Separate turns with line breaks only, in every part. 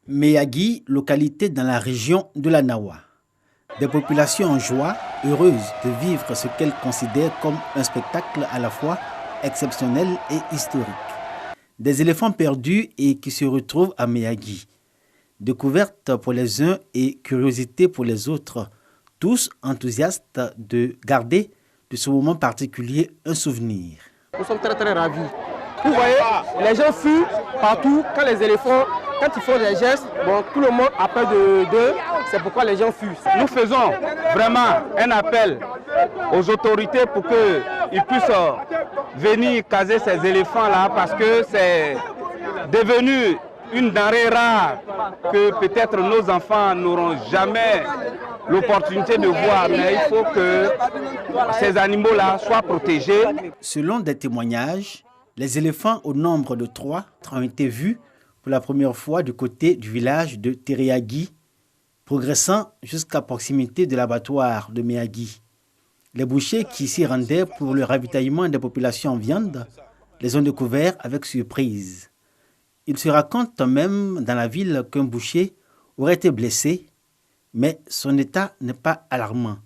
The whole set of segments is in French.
Meyagui, localité dans la région de la Nawa. Des populations en joie, heureuses de vivre ce qu'elles considèrent comme un spectacle à la fois exceptionnel et historique. Des éléphants perdus et qui se retrouvent à Meyagui. Découverte pour les uns et curiosité pour les autres. Tous enthousiastes de garder de ce moment particulier un souvenir.
Nous sommes très ravis. Vous voyez, les gens fuient partout quand les éléphants, quand ils font des gestes, bon, tout le monde a peur d'eux, c'est pourquoi les gens fuient.
Nous faisons vraiment un appel aux autorités pour qu'ils puissent venir caser ces éléphants-là parce que c'est devenu une denrée rare que peut-être nos enfants n'auront jamais l'opportunité de voir, mais il faut que ces animaux-là soient protégés.
Selon des témoignages, les éléphants au nombre de 3 ont été vus pour la première fois du côté du village de Tereagui, progressant jusqu'à proximité de l'abattoir de Meyagui. Les bouchers qui s'y rendaient pour le ravitaillement des populations en viande les ont découverts avec surprise. Il se raconte même dans la ville qu'un boucher aurait été blessé, mais son état n'est pas alarmant,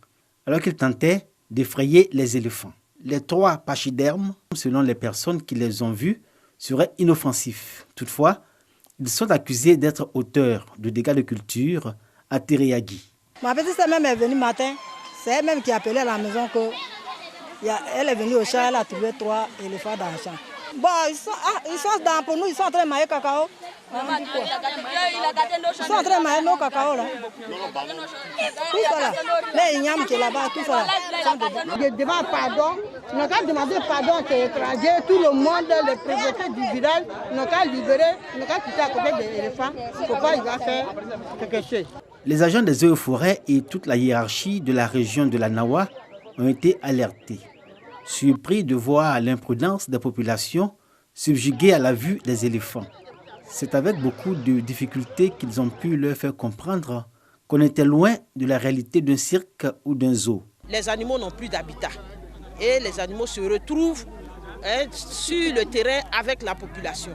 alors qu'il tentait d'effrayer les éléphants. Les 3 pachydermes, selon les personnes qui les ont vus, seraient inoffensifs. Toutefois, ils sont accusés d'être auteurs de dégâts de culture à Tereagui.
Ma petite sœur même est venue matin, c'est elle-même qui a appelé à la maison qu'elle est venue au champ, elle a trouvé 3 éléphants dans le champ. Bon, ils sont dans pour nous, ils sont en train de mailler cacao. Ils sont en train de mailler nos cacao là. Tout ça là. Les ignames qui est là-bas, tout ça là.
Je demande pardon. Nous avons demandé pardon aux étrangers, tout le monde, les préfets du village, nous avons libéré, nous avons quitté à côté des éléphants. Pourquoi il va faire quelque chose?
Les agents des eaux et forêts et toute la hiérarchie de la région de la Nawa ont été alertés. Surpris de voir l'imprudence des populations subjuguées à la vue des éléphants. C'est avec beaucoup de difficultés qu'ils ont pu leur faire comprendre qu'on était loin de la réalité d'un cirque ou d'un zoo.
Les animaux n'ont plus d'habitat et les animaux se retrouvent sur le terrain avec la population.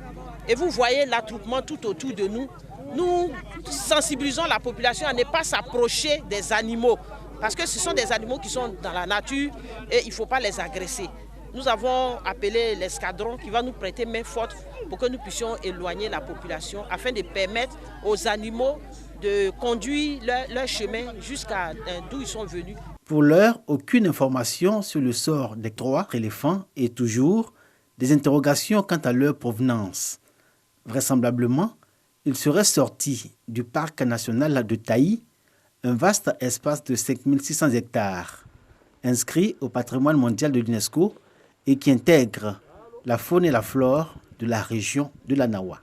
Et vous voyez l'attroupement tout autour de nous. Nous sensibilisons la population à ne pas s'approcher des animaux. Parce que ce sont des animaux qui sont dans la nature et il ne faut pas les agresser. Nous avons appelé l'escadron qui va nous prêter main forte pour que nous puissions éloigner la population afin de permettre aux animaux de conduire leur chemin jusqu'à d'où ils sont venus.
Pour l'heure, aucune information sur le sort des 3 éléphants et toujours des interrogations quant à leur provenance. Vraisemblablement, ils seraient sortis du parc national de Taï, un vaste espace de 5600 hectares, inscrit au patrimoine mondial de l'UNESCO et qui intègre la faune et la flore de la région de la Nawa.